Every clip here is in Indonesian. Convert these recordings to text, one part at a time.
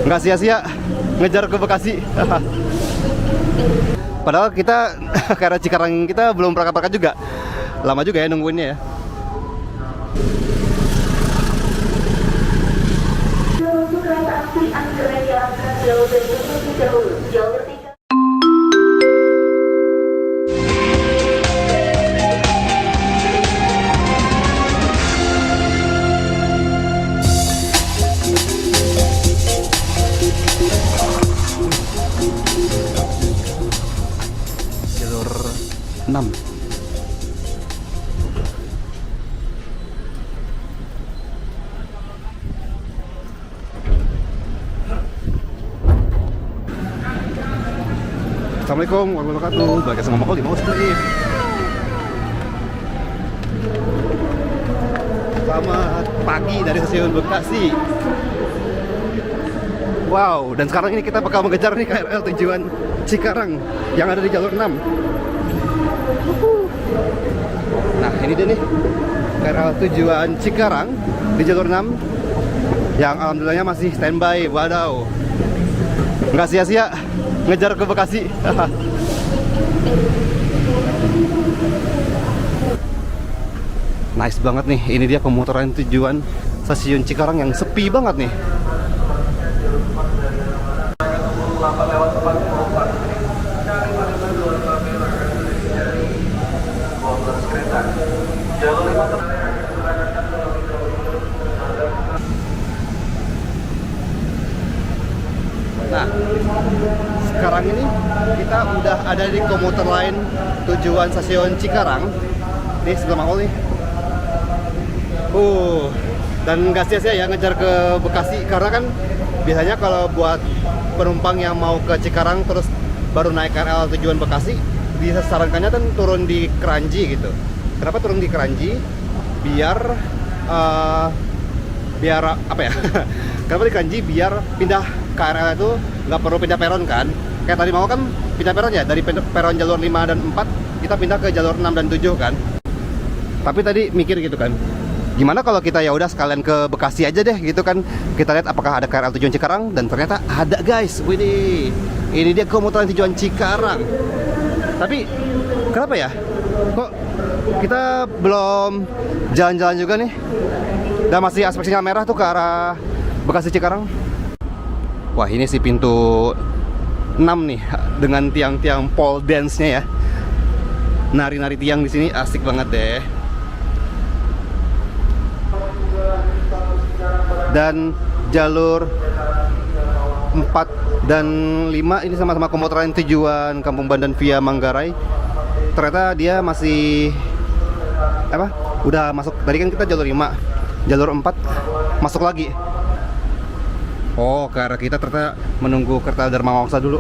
Nggak sia-sia ngejar ke Bekasi. Padahal kita ke arah Cikarang kita belum berangkat-berangkat juga. Lama juga ya nungguinnya ya. Untuk kereta api Angkara yang akan jalur terlebih dahulu, jalur 3. Jalur 6. Assalamualaikum warahmatullahi wabarakatuh. Balik sama Mako di Mau Split. Selamat pagi dari stasiun Bekasi. Wow, dan sekarang ini kita bakal mengejar nih KRL tujuan Cikarang yang ada di jalur 6. Nah, ini dia nih KRL tujuan Cikarang di jalur 6 yang alhamdulillahnya masih standby. Wadaw, nggak sia-sia ngejar ke Bekasi. Nice banget nih. Ini dia komuteran tujuan stasiun Cikarang yang sepi banget nih. Nah, sekarang ini kita udah ada di komuter lain tujuan stasiun Cikarang. Nih sebelah Mako nih. Dan nggak sia-sia ya ngejar ke Bekasi, karena kan biasanya kalau buat penumpang yang mau ke Cikarang terus baru naik KRL tujuan Bekasi, disarankannya kan turun di Kranji gitu. Kenapa turun di Kranji? Biar apa ya? Kenapa di Kranji? Biar pindah KRL itu nggak perlu pindah peron kan? Kayak tadi mau kan pindah peron ya, dari peron jalur 5 dan 4 kita pindah ke jalur 6 dan 7 kan. Tapi tadi mikir gitu kan, gimana kalau kita ya udah sekalian ke Bekasi aja deh gitu kan. Kita lihat apakah ada KRL tujuan Cikarang, dan ternyata ada guys. Widih, ini dia komuteran tujuan Cikarang. Tapi kenapa ya kok kita belum jalan-jalan juga nih? Dan masih aspek sinyal merah tuh ke arah Bekasi Cikarang. Wah, ini sih pintu 6 nih dengan tiang-tiang pole dance-nya ya. Nari-nari tiang di sini asik banget deh. Dan jalur 4 dan 5 ini sama-sama komuteran tujuan Kampung Bandan via Manggarai. Ternyata dia masih udah masuk. Tadi kan kita jalur 5, jalur 4 masuk lagi. Oh, karena kita ternyata menunggu kereta Dharma Wangsa dulu.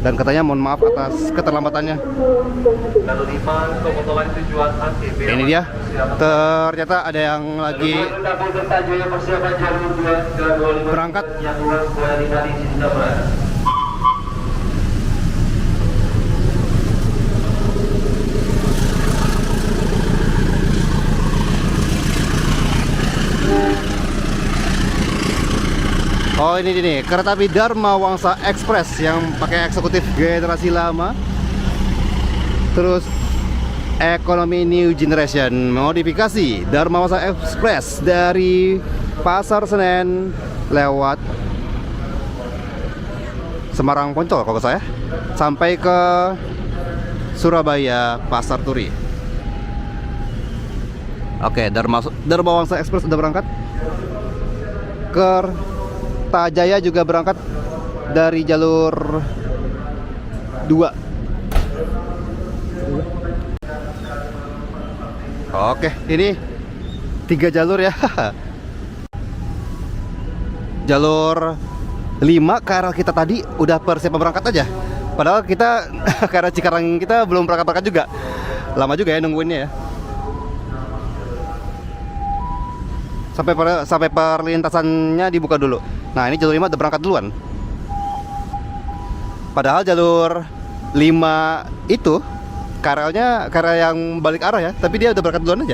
Dan katanya mohon maaf atas keterlambatannya. Lalu 5 komuteran tujuan ACB. Ini dia. Ternyata ada yang lagi berangkat. Oh, ini nih kereta api Dharma Wangsa Express yang pakai eksekutif generasi lama. Terus ekonomi new generation modifikasi Dharma Wangsa Express dari Pasar Senen lewat Semarang Poncol kalau saya sampai ke Surabaya Pasar Turi. Oke, Dharma Wangsa Express udah berangkat. Kertajaya juga berangkat dari jalur 2. Oke, ini 3 jalur ya. Jalur 5 KRL kita tadi udah persiapan berangkat aja. Padahal kita KRL Cikarang kita belum berangkat-berangkat juga. Lama juga ya nungguinnya ya. Sampai perlintasannya dibuka dulu. Nah, ini jalur 5 udah berangkat duluan. Padahal jalur 5 itu KRL-nya KRL yang balik arah ya, tapi dia udah berangkat duluan aja.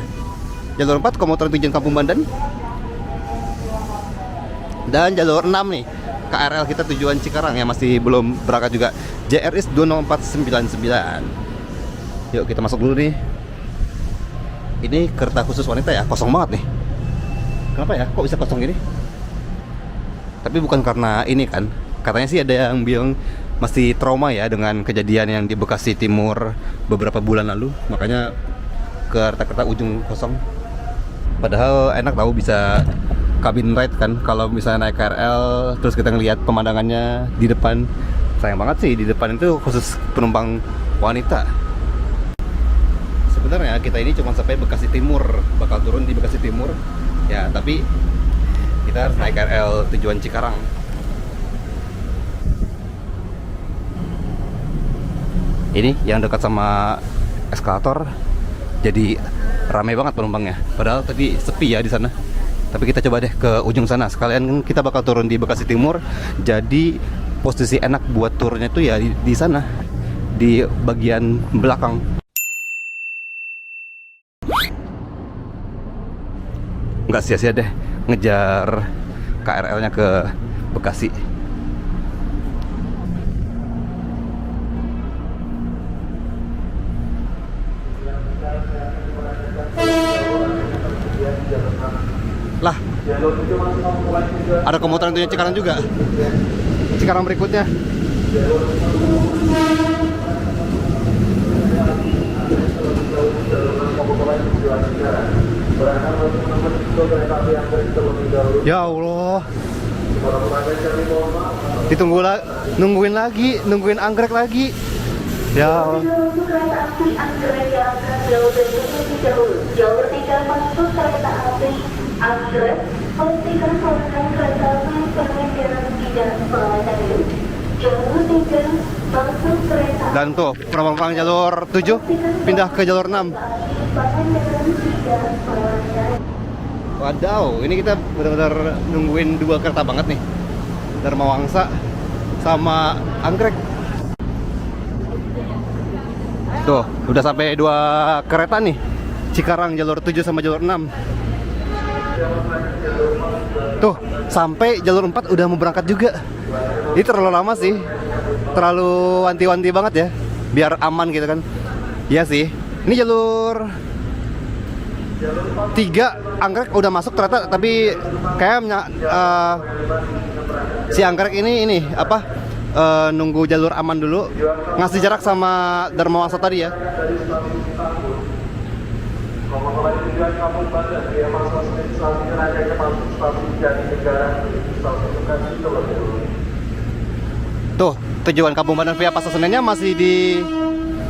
Jalur 4 komuter tujuan Kampung Bandan. Dan jalur 6 nih KRL kita tujuan Cikarang yang masih belum berangkat juga, JRS 20499. Yuk kita masuk dulu nih. Ini kereta khusus wanita ya, kosong banget nih. Kenapa ya? Kok bisa kosong gini? Tapi bukan karena ini kan. Katanya sih ada yang bilang masih trauma ya dengan kejadian yang di Bekasi Timur beberapa bulan lalu. Makanya kereta-kereta ujung kosong. Padahal enak tahu bisa cabin ride kan kalau misalnya naik KRL terus kita ngelihat pemandangannya di depan. Sayang banget sih di depan itu khusus penumpang wanita. Sebenarnya kita ini cuma sampai Bekasi Timur, bakal turun di Bekasi Timur ya, tapi kita harus naik KRL tujuan Cikarang. Ini yang dekat sama eskalator, jadi ramai banget penumpangnya. Padahal tadi sepi ya di sana. Tapi kita coba deh ke ujung sana. Sekalian kita bakal turun di Bekasi Timur. Jadi posisi enak buat turunnya itu ya di sana, di bagian belakang. Nggak sia-sia deh ngejar KRL-nya ke Bekasi. Lah, ada komuter yang tujuan Cikarang juga. Cikarang berikutnya. Ya Allah, nungguin anggrek lagi. Ya Allah. Untuk kereta api Anggrek yang akan jalur berikutnya dahulu. Jalur 3 masuk kereta api Anggrek. Pastikan sarankan kereta api pengendara tidak melayani. Jalur 3 masuk kereta api. Dan tuh penumpang jalur 7 pindah ke jalur 6. Wadaw, ini kita benar-benar nungguin dua kereta banget nih, Dharma Wangsa sama Anggrek. Tuh, udah sampai dua kereta nih, Cikarang jalur 7 sama jalur 6. Tuh, sampai jalur 4 udah mau berangkat juga. Ini terlalu lama sih, terlalu wanti-wanti banget ya, biar aman gitu kan. Iya sih, ini jalur 3 Anggrek udah masuk ternyata, tapi kayaknya si Anggrek ini apa nunggu jalur aman dulu, ngasih jarak sama Dharma Wangsa tadi ya. Tuh, tujuan Kampung Bandan via Pasar Senennya masih di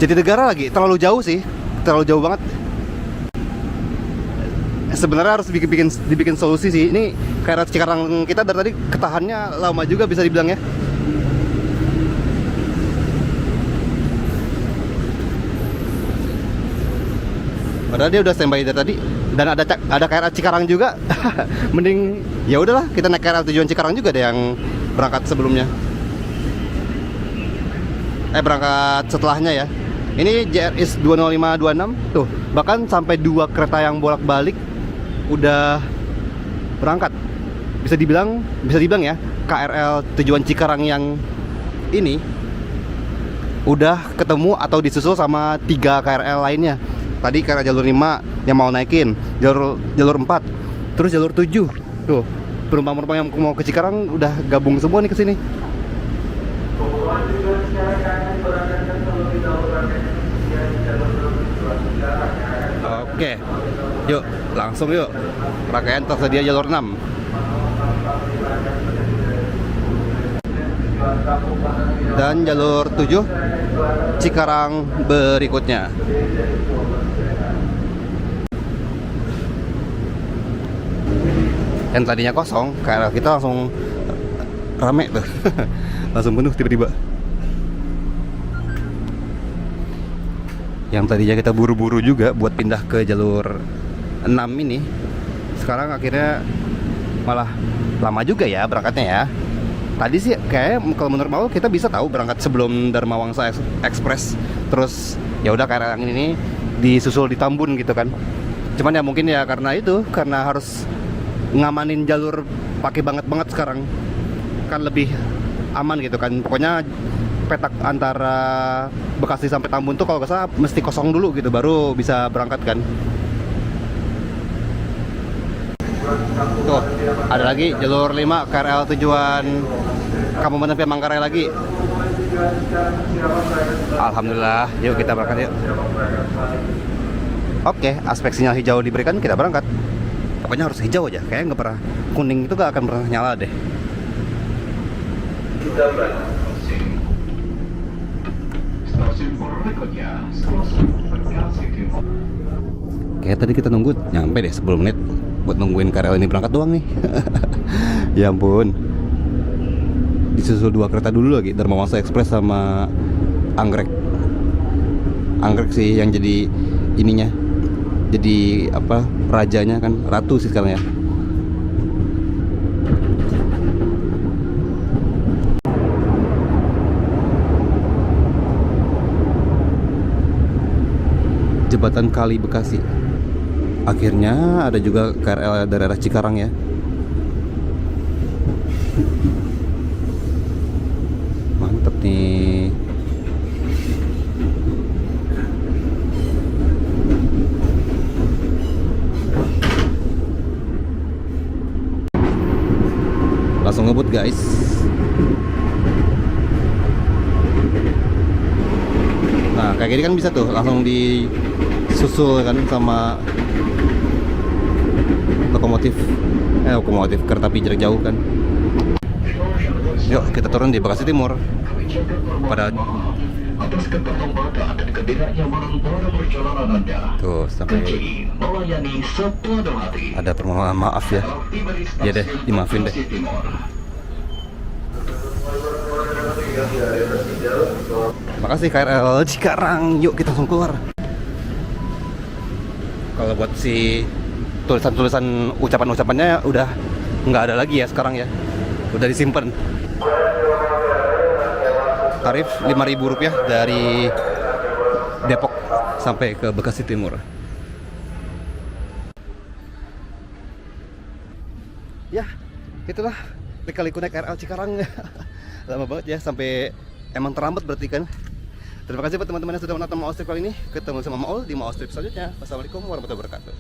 Jatinegara lagi, terlalu jauh sih, terlalu jauh banget. Sebenarnya harus dibikin solusi sih. Ini KRL Cikarang kita dari tadi ketahannya lama juga bisa dibilang ya. Padahal dia udah standby dari tadi dan ada KRL Cikarang juga. Mending ya udahlah kita naik KRL tujuan Cikarang juga deh yang berangkat sebelumnya. Berangkat setelahnya ya. Ini JRS 20526 tuh, bahkan sampai 2 kereta yang bolak-balik udah berangkat. Bisa dibilang ya, KRL tujuan Cikarang yang ini udah ketemu atau disusul sama 3 KRL lainnya. Tadi KRL jalur 5 yang mau naikin, jalur 4, terus jalur 7. Tuh, penumpang-penumpang yang mau ke Cikarang udah gabung semua nih ke sini. Oke, yuk langsung yuk. Rangkaian tersedia jalur 6. Dan jalur 7 Cikarang berikutnya. Yang tadinya kosong, KRL kita langsung rame tuh. Langsung penuh tiba-tiba. Yang tadinya kita buru-buru juga buat pindah ke jalur 6 ini, sekarang akhirnya malah lama juga ya berangkatnya ya. Tadi sih kayak kalau menurut mau kita bisa tahu berangkat sebelum Dharma Wangsa Express, terus ya udah KRL yang ini disusul di Tambun gitu kan. Cuman ya mungkin ya karena harus ngamanin jalur pakai banget sekarang. kan lebih aman gitu kan. Pokoknya petak antara Bekasi sampai Tambun tuh kalau nggak salah mesti kosong dulu gitu baru bisa berangkat kan. Tuh, ada lagi jalur 5 KRL tujuan Kabupaten via Manggarai lagi. Alhamdulillah, yuk kita berangkat yuk. Oke, aspek sinyal hijau diberikan, kita berangkat. Pokoknya harus hijau aja, kayaknya nggak pernah kuning itu nggak akan pernah nyala deh. Kayak tadi kita nunggu nyampe deh 10 menit buat nungguin KRL ini berangkat doang nih. Ya ampun. Disusul 2 kereta dulu lagi, Dharma Wangsa Express sama Anggrek. Anggrek sih yang jadi ininya. Jadi apa? Rajanya kan, ratu sih sekarang ya. Jembatan Kali Bekasi. Akhirnya ada juga KRL daerah Cikarang ya. Mantep nih. Langsung ngebut guys. Nah kayak gini kan bisa tuh langsung disusul kan sama lokomotif kereta api jarak jauh kan. Yuk kita turun di Bekasi Timur pada atas keterlambatan dan ketidaknyamanan para perjalanan Anda. tuh sampai Melayani sepenuh hati. ada permohonan maaf ya. Ya deh, dimaafin deh. Makasih KRL Cikarang. Yuk kita langsung keluar. Kalau buat si tulisan-tulisan ucapan-ucapannya udah nggak ada lagi ya sekarang ya. Udah disimpan. Tarif Rp5.000 dari Depok sampai ke Bekasi Timur. Ya, itulah lika-liku naik KRL Cikarang. Lama banget ya, sampai emang terlambat berarti kan. Terima kasih buat teman-teman yang sudah menonton Maol Strip kali ini. Ketemu sama Maol di Maol Strip selanjutnya. Wassalamualaikum warahmatullahi wabarakatuh.